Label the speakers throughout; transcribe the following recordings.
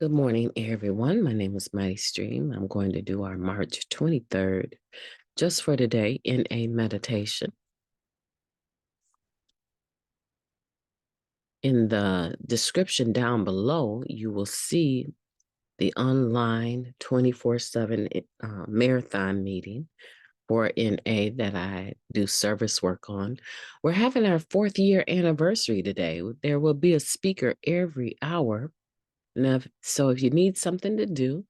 Speaker 1: Good morning, everyone. My name is MightyStream. I'm going to do our March 23rd, just for today, in a meditation. In the description down below, you will see the online 24/7 marathon meeting for NA that I do service work on. We're having our 4th-year anniversary today. There will be a speaker every hour. Now, so if you need something to do,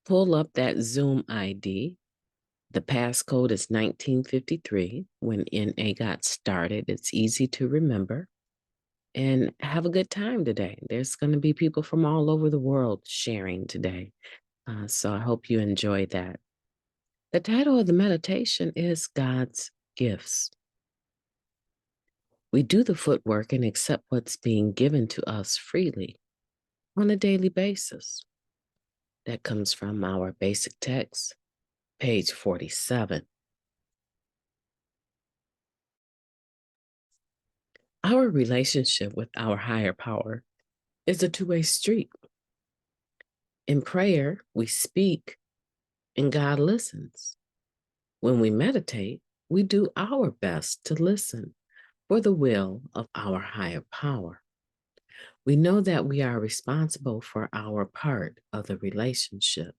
Speaker 1: pull up that Zoom ID. The passcode is 1953 when NA got started. It's easy to remember. And have a good time today. There's going to be people from all over the world sharing today. So I hope you enjoy that. The title of the meditation is God's Gifts. We do the footwork and accept what's being given to us freely on a daily basis. That comes from our basic text, page 47. Our relationship with our higher power is a two-way street. In prayer, we speak and God listens. When we meditate, we do our best to listen for the will of our higher power. We know that we are responsible for our part of the relationship.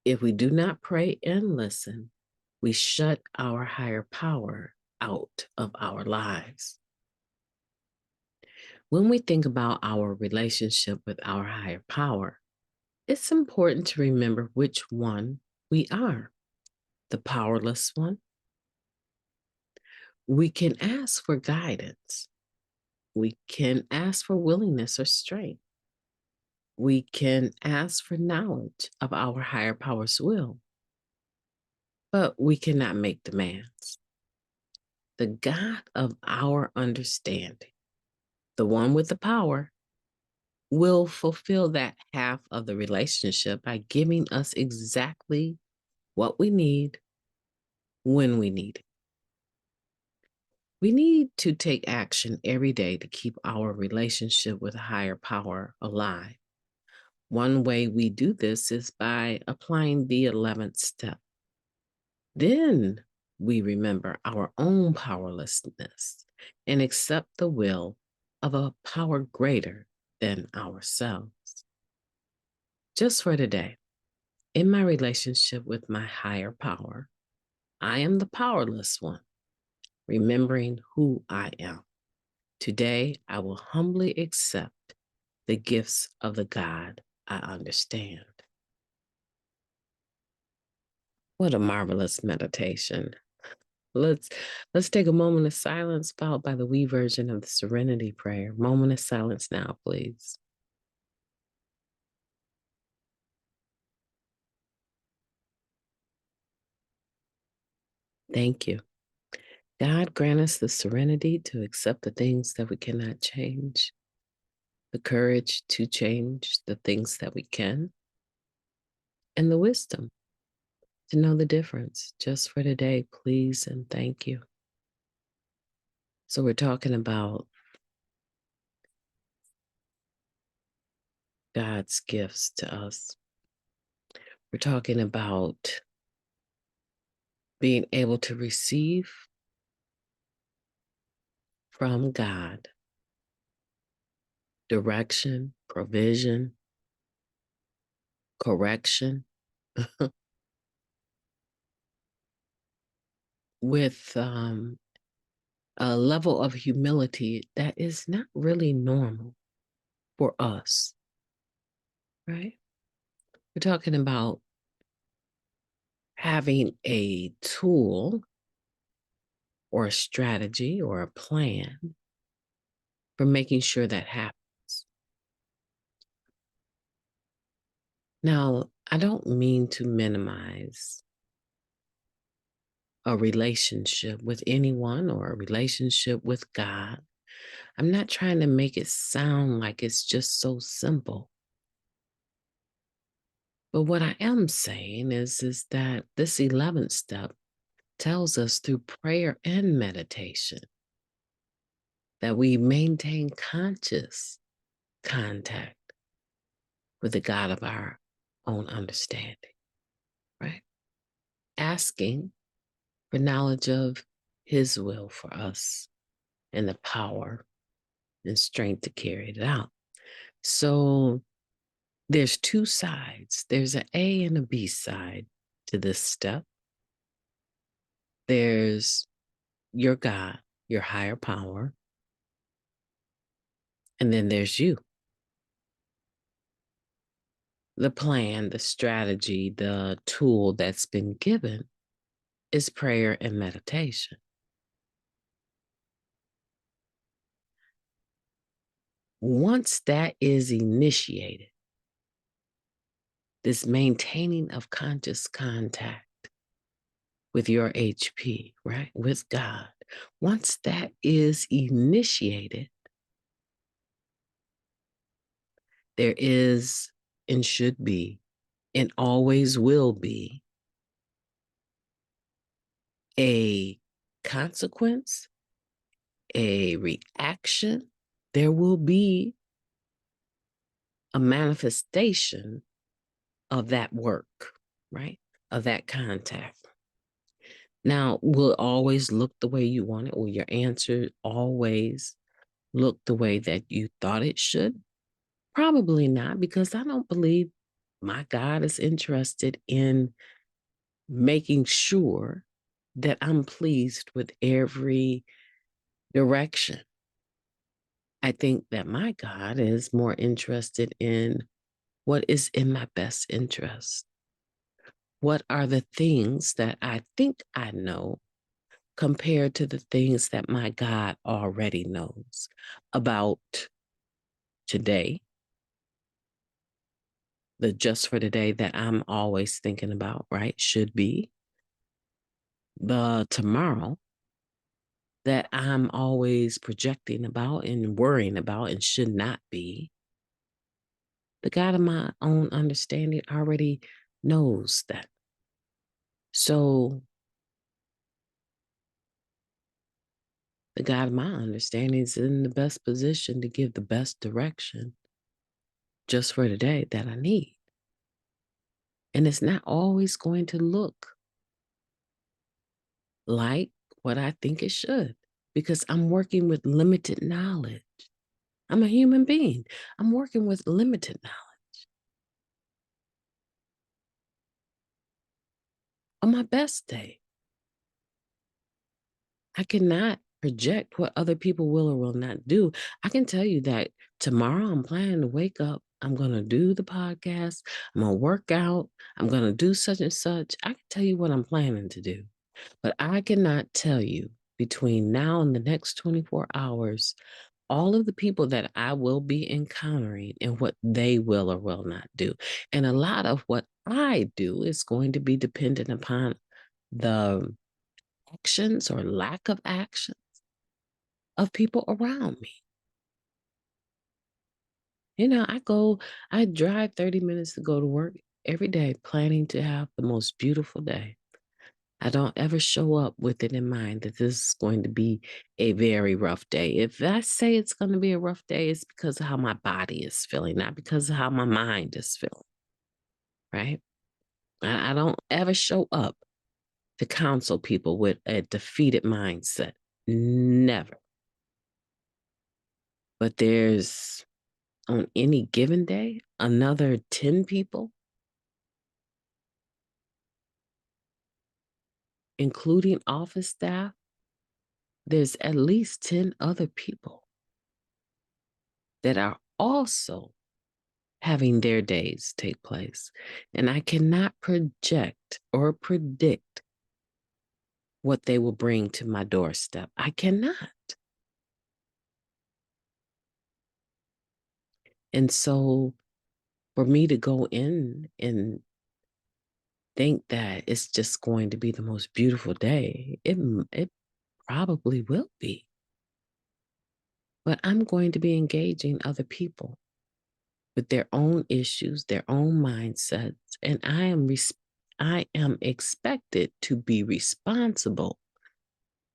Speaker 1: If we do not pray and listen, we shut our higher power out of our lives. When we think about our relationship with our higher power, it's important to remember which one we are. The powerless one. We can ask for guidance. We can ask for willingness or strength. We can ask for knowledge of our higher power's will, but we cannot make demands. The God of our understanding, the one with the power, will fulfill that half of the relationship by giving us exactly what we need when we need it. We need to take action every day to keep our relationship with a higher power alive. One way we do this is by applying the 11th step. Then we remember our own powerlessness and accept the will of a power greater than ourselves. Just for today, in my relationship with my higher power, I am the powerless one, remembering who I am. Today, I will humbly accept the gifts of the God I understand. What a marvelous meditation. Let's take a moment of silence, followed by the we version of the Serenity Prayer. Moment of silence now, please. Thank you. God grant us the serenity to accept the things that we cannot change, the courage to change the things that we can, and the wisdom to know the difference. Just for today, please and thank you. So we're talking about God's gifts to us. We're talking about being able to receive from God direction, provision, correction, with a level of humility that is not really normal for us, right? We're talking about having a tool or a strategy or a plan for making sure that happens. Now, I don't mean to minimize a relationship with anyone or a relationship with God. I'm not trying to make it sound like it's just so simple. But what I am saying is that this 11th step tells us through prayer and meditation that we maintain conscious contact with the God of our own understanding, right? Asking for knowledge of his will for us and the power and strength to carry it out. So there's two sides. There's an A and a B side to this step. There's your God, your higher power, and then there's you. The plan, the strategy, the tool that's been given is prayer and meditation. Once that is initiated, this maintaining of conscious contact with your HP, right? With God. Once that is initiated, there is and should be and always will be a consequence, a reaction. There will be a manifestation of that work, right? Of that contact. Now, will it always look the way you want it? Will your answer always look the way that you thought it should? Probably not, because I don't believe my God is interested in making sure that I'm pleased with every direction. I think that my God is more interested in what is in my best interest. What are the things that I think I know compared to the things that my God already knows about today, the just for today that I'm always thinking about, right? Should be the tomorrow that I'm always projecting about and worrying about and should not be. The God of my own understanding already knows that. So the God of my understanding is in the best position to give the best direction just for today that I need. And it's not always going to look like what I think it should, because I'm working with limited knowledge. I'm a human being. I'm working with limited knowledge. On my best day, I cannot project what other people will or will not do. I can tell you that tomorrow I'm planning to wake up. I'm going to do the podcast. I'm going to work out. I'm going to do such and such. I can tell you what I'm planning to do, but I cannot tell you between now and the next 24 hours all of the people that I will be encountering and what they will or will not do. And a lot of what I do is going to be dependent upon the actions or lack of action of people around me. You know, I drive 30 minutes to go to work every day, planning to have the most beautiful day. I don't ever show up with it in mind that this is going to be a very rough day. If I say it's going to be a rough day, it's because of how my body is feeling, not because of how my mind is feeling, right? I don't ever show up to counsel people with a defeated mindset. Never. But there's, on any given day, another 10 people, including office staff. There's at least 10 other people that are also having their days take place. And I cannot project or predict what they will bring to my doorstep. I cannot. And so for me to go in and think that it's just going to be the most beautiful day, it probably will be. But I'm going to be engaging other people with their own issues, their own mindsets, and I am expected to be responsible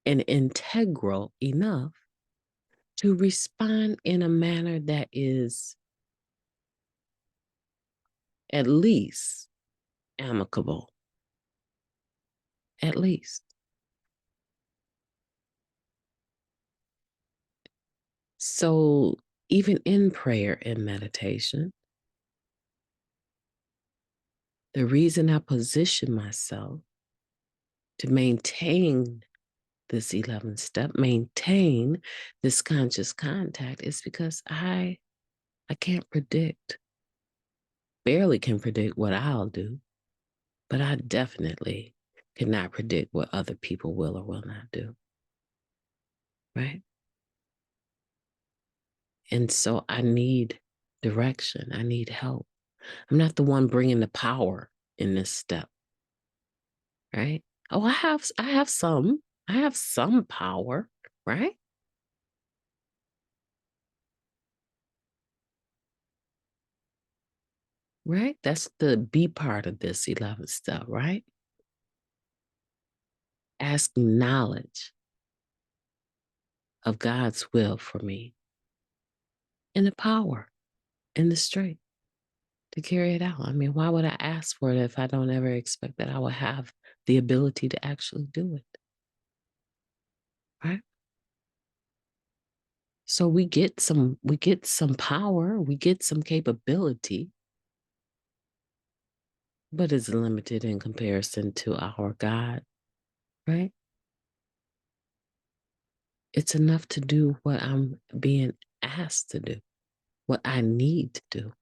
Speaker 1: and integral enough to respond in a manner that is at least amicable, at least. So even in prayer and meditation, the reason I position myself to maintain this 11th step, maintain this conscious contact is because I can't predict, barely can predict what I'll do, but I definitely cannot predict what other people will or will not do. Right? And so I need direction. I need help. I'm not the one bringing the power in this step. Right? Oh, I have some power, right? Right? That's the B part of this 11th step, right? Asking knowledge of God's will for me and the power and the strength to carry it out. I mean, why would I ask for it if I don't ever expect that I will have the ability to actually do it? Right? So we get some power, we get some capability, but it's limited in comparison to our God, right? It's enough to do what I'm being asked to do, what I need to do.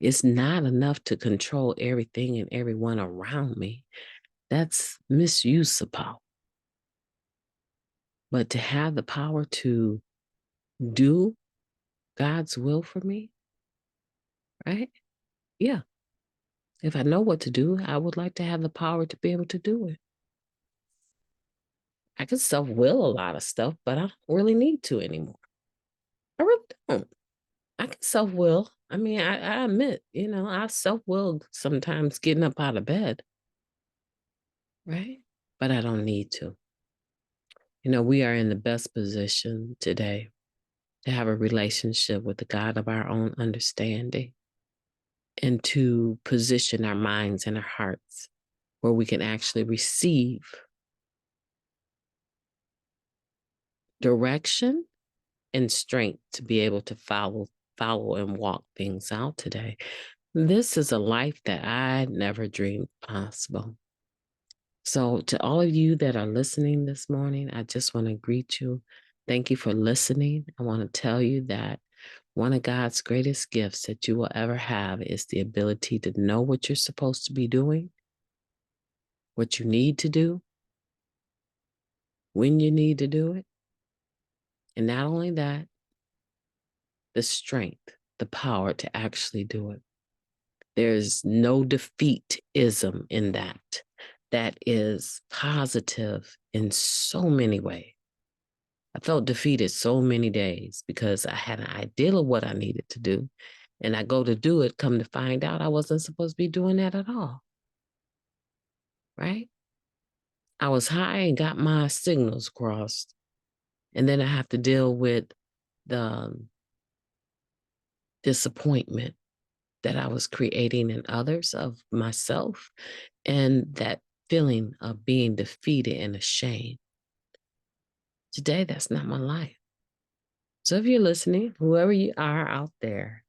Speaker 1: It's not enough to control everything and everyone around me. That's misuse of power. But to have the power to do God's will for me, right? Yeah. If I know what to do, I would like to have the power to be able to do it. I can self-will a lot of stuff, but I don't really need to anymore. I really don't. I can self-will. I mean, I admit, I self-will sometimes getting up out of bed, right? But I don't need to. We are in the best position today to have a relationship with the God of our own understanding and to position our minds and our hearts where we can actually receive direction and strength to be able to follow and walk things out today. This is a life that I never dreamed possible. So to all of you that are listening this morning, I just want to greet you. Thank you for listening. I want to tell you that one of God's greatest gifts that you will ever have is the ability to know what you're supposed to be doing, what you need to do, when you need to do it. And not only that, the strength, the power to actually do it. There's no defeatism in that. That is positive in so many ways. I felt defeated so many days because I had an idea of what I needed to do. And I go to do it, come to find out I wasn't supposed to be doing that at all. Right? I was high and got my signals crossed. And then I have to deal with the disappointment that I was creating in others of myself and that feeling of being defeated and ashamed. Today, that's not my life. So if you're listening, whoever you are out there,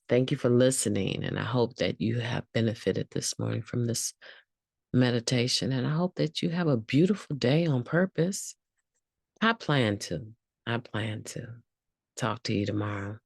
Speaker 1: thank you for listening. And I hope that you have benefited this morning from this meditation. And I hope that you have a beautiful day on purpose. I plan to. Talk to you tomorrow.